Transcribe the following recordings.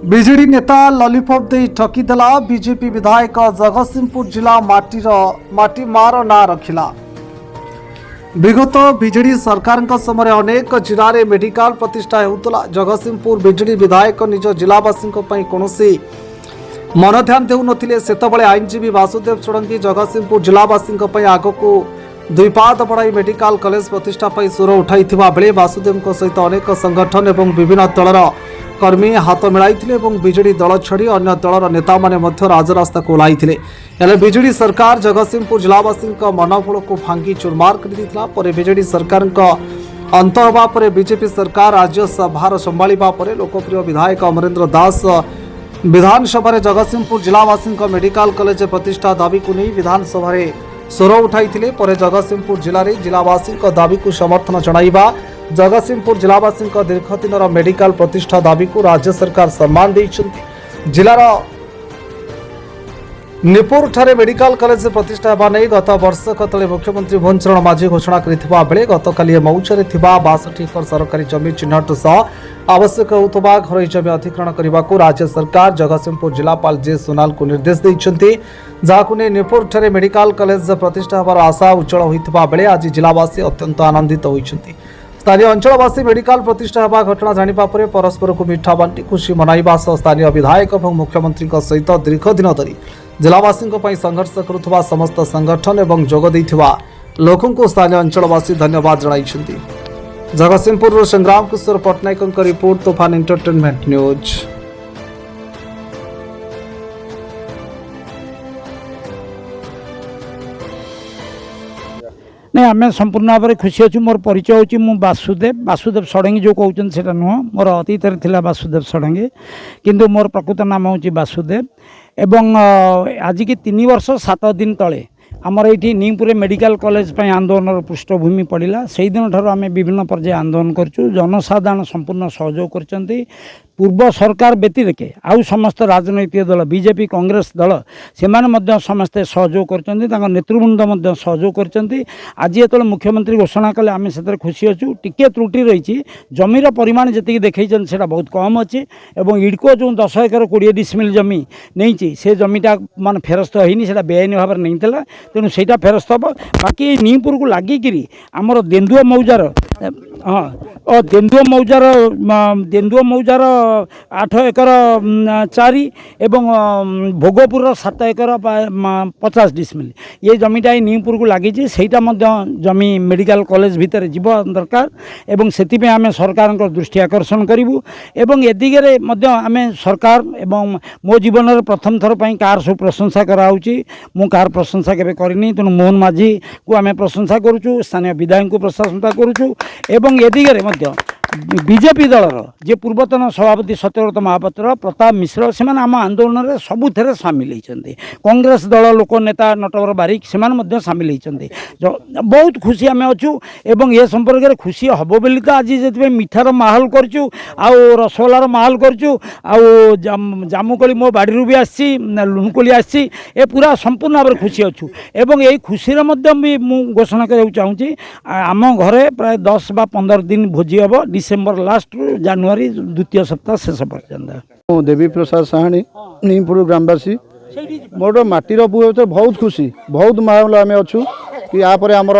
BJD ନେତା lollipop ଦେଇ ଠକିଦେଲା। BJP ବିଧାୟକ ଜଗତସିଂହପୁର ଜିଲ୍ଲା ମାଟି ମାର ନାଁ ରଖିଲା। ବିଗତ ବିଜେଡି ସରକାରଙ୍କ ସମୟରେ ଅନେକ ଜିଲ୍ଲାରେ ମେଡିକାଲ ପ୍ରତିଷ୍ଠା ହେଉଥିଲା। ଜଗତସିଂହପୁର ବିଜେଡି ବିଧାୟକ ନିଜ ଜିଲ୍ଲାବାସୀଙ୍କ ପାଇଁ କୌଣସି ମନଧ୍ୟାନ ଦେଉନଥିଲେ। ସେତେବେଳେ ଆଇନଜୀବୀ ବାସୁଦେବ ଷଡ଼ଙ୍ଗୀ ଜଗତସିଂହପୁର ଜିଲ୍ଲାବାସୀଙ୍କ ପାଇଁ ଆଗକୁ ଦୁଇ ପାଦ ବଢ଼ାଇ ମେଡିକାଲ କଲେଜ ପ୍ରତିଷ୍ଠା ପାଇଁ ସ୍ୱର ଉଠାଇଥିବା ବେଳେ ବାସୁଦେବଙ୍କ ସହିତ ଅନେକ ସଂଗଠନ ଏବଂ ବିଭିନ୍ନ ଦଳର କର୍ମୀ ହାତ ମିଳାଇଥିଲେ ଏବଂ ବିଜେଡି ଦଳ ଛାଡ଼ି ଅନ୍ୟ ଦଳର ନେତାମାନେ ମଧ୍ୟ ରାଜରାସ୍ତାକୁ ଓହ୍ଲାଇଥିଲେ। ହେଲେ ବିଜେଡି ସରକାର ଜଗତସିଂହପୁର ଜିଲ୍ଲାବାସୀଙ୍କ ମନୋବଳକୁ ଭାଙ୍ଗି ଚୁରମାର କରିଦେଇଥିଲା। ପରେ ବିଜେଡି ସରକାରଙ୍କ ଅନ୍ତ ହେବା ପରେ ବିଜେପି ସରକାର ରାଜ୍ୟସଭାର ସମ୍ଭାଳିବା ପରେ ଲୋକପ୍ରିୟ ବିଧାୟକ ଅମରେନ୍ଦ୍ର ଦାସ ବିଧାନସଭାରେ ଜଗତସିଂହପୁର ଜିଲ୍ଲାବାସୀଙ୍କ ମେଡିକାଲ କଲେଜ ପ୍ରତିଷ୍ଠା ଦାବିକୁ ନେଇ ବିଧାନସଭାରେ ସ୍ୱର ଉଠାଇଥିଲେ। ପରେ ଜଗତସିଂହପୁର ଜିଲ୍ଲାରେ ଜିଲ୍ଲାବାସୀଙ୍କ ଦାବିକୁ ସମର୍ଥନ ଜଣାଇବା ଜଗତସିଂହପୁର ଜିଲ୍ଲାବାସୀଙ୍କ ଦୀର୍ଘ ଦିନର ମେଡିକାଲ ପ୍ରତିଷ୍ଠା ଦାବିକୁ ରାଜ୍ୟ ସରକାର ସମ୍ମାନ ଦେଇଛନ୍ତି। ଜିଲ୍ଲାର ନିପୁରଠାରେ ମେଡିକାଲ କଲେଜ ପ୍ରତିଷ୍ଠା ହେବା ନେଇ ଗତ ବର୍ଷକ ତଳେ ମୁଖ୍ୟମନ୍ତ୍ରୀ ମୋହନ ଚରଣ ମାଝୀ ଘୋଷଣା କରିଥିବା ବେଳେ ଗତକାଲି ମୌଜାରେ ଥିବା 62 ଏକର ସରକାରୀ ଜମି ଚିହ୍ନଟ ସହ ଆବଶ୍ୟକ ହେଉଥିବା ଘରୋଇ ଜମି ଅଧିଗ୍ରହଣ କରିବାକୁ ରାଜ୍ୟ ସରକାର ଜଗତସିଂହପୁର ଜିଲ୍ଲାପାଳ ଜେ ସୋନାଲଙ୍କୁ ନିର୍ଦ୍ଦେଶ ଦେଇଛନ୍ତି। ଯାହାକୁ ନେଇ ନିପୁରଠାରେ ମେଡିକାଲ କଲେଜ ପ୍ରତିଷ୍ଠା ହେବାର ଆଶା ଉଜ୍ଜଳ ହୋଇଥିବା ବେଳେ ଆଜି ଜିଲ୍ଲାବାସୀ ଅତ୍ୟନ୍ତ ଆନନ୍ଦିତ ହୋଇଛନ୍ତି। ସ୍ଥାନୀୟ ଅଞ୍ଚଳବାସୀ ମେଡିକାଲ ପ୍ରତିଷ୍ଠା ହେବା ଘଟଣା ଜାଣିବା ପରେ ପରସ୍ପରକୁ ମିଠା ବାଣ୍ଟି ଖୁସି ମନାଇବା ସହ ସ୍ଥାନୀୟ ବିଧାୟକ ଏବଂ ମୁଖ୍ୟମନ୍ତ୍ରୀଙ୍କ ସହିତ ଦୀର୍ଘ ଦିନ ଧରି ଜିଲ୍ଲାବାସୀଙ୍କ ପାଇଁ ସଂଘର୍ଷ କରୁଥିବା ସମସ୍ତ ସଂଗଠନ ଏବଂ ଯୋଗ ଦେଇଥିବା ଲୋକଙ୍କୁ ସ୍ଥାନୀୟ ଅଞ୍ଚଳବାସୀ ଧନ୍ୟବାଦ ଜଣାଇଛନ୍ତି। ଜଗତସିଂହପୁରରୁ ସଂଗ୍ରାମ କିଶୋର ପଟ୍ଟନାୟକଙ୍କ ରିପୋର୍ଟ, ତୋଫାନ ଏଣ୍ଟରଟେନମେଣ୍ଟ ନ୍ୟୁଜ୍। नहीं आम संपूर्ण भाव में खुशी अच्छु। मोर परिचय हूँ मु बासुदेव षडंगी जो कहते हैं नुह मोर अतीत बासुदेव षडंगी किंतु मोर प्रकृत नाम हूँ बासुदेव। एवं आज की 3 वर्ष 7 दिन तले आमर ये नीमपुर मेडिकल कॉलेज पर आंदोलन पृष्ठभूमि पड़ा। से दिन ठार आम विभिन्न पर्याय आंदोलन करूँ। जनसाधारण संपूर्ण सहयोग कर पूर्व सरकार व्यतिरेके आउ समस्त राजनैतिक दल बीजेपी कांग्रेस दल से समस्ते सहयोग कर नेतृवृंद सहयोग कर। आज जो मुख्यमंत्री घोषणा कले आम से खुशी अच्छु। टिके त्रुटि रही जमीर परिमाण जी देखी से बहुत कम अच्छी और इडको जो 10 एकर 20 डिसमिल जमी नहीं से जमीटा मान फेरस्त होनी से बेआईन भाव में नहीं तेणु से फेरस्त हम। बाकी नीमपुर को लगिकी आमर देन्दुआ मौजार हाँ देन्दुआ मौजार 8 एकर 4 एवं भोगपुर 7 एकर 50 डिसमिल ये जमीटा नीमपुर को लगी जमी मेडिकल कॉलेज भितर जीव दरकार एवं से आम सरकार दृष्टि आकर्षण करूँ। एवं ए दिगरे आम सरकार एवं मो जीवन में प्रथम थर पर कार सब प्रशंसा कराऊँगी। मु कार प्रशंसा केबे करनी तेणु मोहन माझी को आम प्रशंसा करूँ। स्थानीय विधायक को प्रशंसा करूँ। एवं ए दिगरे बीजेपी दलर जे पूर्वतन सभापति सत्यव्रत महापात्र प्रताप मिश्र से आम आंदोलन में सबुथ सामिल होती। कांग्रेस दल लोक नेता नटवर बारिक से सामिल होती। बहुत खुशी आम अच्छू एवं ये संपर्क में खुशी हम बोली तो आज जो मिठार माहौल करूँ आउ रसगोलार माहौल करूँ आउ जामुकोली मो बाड़ी भी आसी लुणकोली आसी ए पूरा संपूर्ण भाव में खुशी अच्छू। एवं यही खुशी भी मुझे घोषणा करने चाहूँगी आम घरे प्राय 10 वा 15 दिन भोजी हम डिसेम्बर लास्ट रु जनवरी द्वितीय सप्ताह शेष पर्यंत। देवी प्रसाद साहानी नीमपुर ग्रामवासी मोर माटीर पुओ बहुत खुशी बहुत माहौल आम अच्छू कि यापर आमर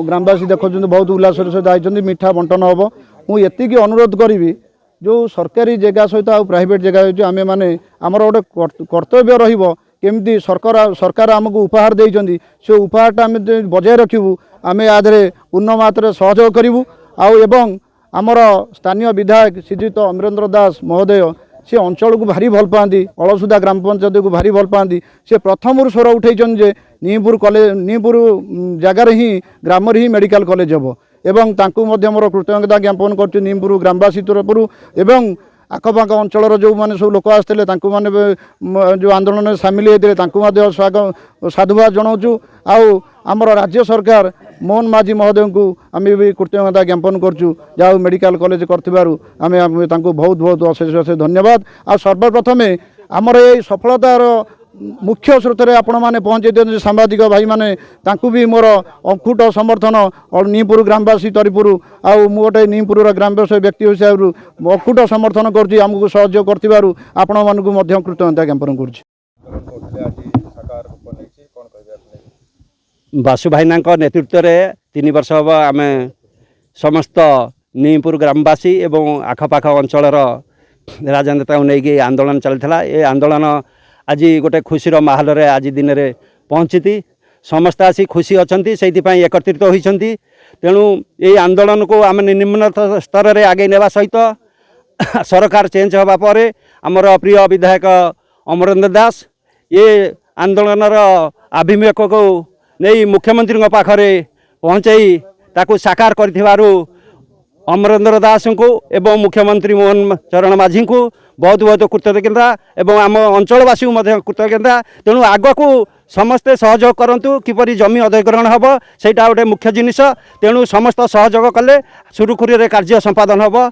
ग्रामवासी देखो बहुत उल्लास सहित आई मिठा बंटन हम। मुझे अनुरोध करी जो सरकारी जगह सहित आ प्राइवेट जगह आम मैंने आमर गोटे कर्तव्य रमती सरकार आमको उपहार देती से उपहारटा आम बजाय रखू आम यादे पूर्ण मात्रा सहयोग करूँ। एवं आमर स्थानीय विधायक श्रीजुत अमरेन्द्र दास महोदय से अंचल को भारी भल पाती अलसुदा ग्राम पंचायत को भारी भल पाती से प्रथम स्वर उठे नीमपुर कॉलेज नीमपुर जगार ही ग्राम ही मेडिकल कॉलेज हम एवं मोर कृतज्ञता ज्ञापन कर नीमपुर ग्रामवासी तरफ एवं आखपाख अंचल जो मैंने सब लोक आसते जो आंदोलन में सामिल होते स्वागत साधुवाद जनाऊँ। आमर राज्य सरकार मोहन माझी महोदय को आम भी कृतज्ञता ज्ञापन करूँ जहाँ मेडिकल कॉलेज कर बहुत बहुत अशेष अशेष धन्यवाद। आ सर्वप्रथमे आमर ये सफलतार मुख्य स्रोत आपण मैंने पहुँचे दिखते सांबादिक भाई मैंने भी मोर अकुट समर्थन और नीपुर ग्रामवासी तरफर आउ गोटे नीपुर ग्रामवासी व्यक्ति हिसाब से अकुट समर्थन करमको सहयोग कर कृतज्ञता ज्ञापन कर बासु भाईना नेतृत्व में 3 वर्ष हम आम समस्त नीपुर ग्रामवासी एवं आखपाख अंचल राजनेता नहीं आंदोलन चलता। ये आंदोलन आज गोटे खुशीर माहौल रे आज दिन में पहुँची समस्त आसी खुशी अच्छा से एकत्रित होती। तेणु ये आंदोलन को आम निम्न स्तर में आगे नेवा सहित सरकार चेंज होगा पर आमर प्रिय विधायक अमरेंद्र दास ये आंदोलन आभिमुख्य को नहीं मुख्यमंत्री पाखरे पहुँचाई ताकू साकार कर अमरेंद्र दास को एवं मुख्यमंत्री मोहन चरण माझी को बहुत बहुत कृतज्ञता एवं आम अंचलवासी कृतज्ञता। तेणु आग को समस्ते सहयोग करूँ किपरि जमी अधिग्रहण हम से गोटे मुख्य जिनिस। तेणु समस्त सहयोग कले सुरुखुरी कार्य संपादन हम।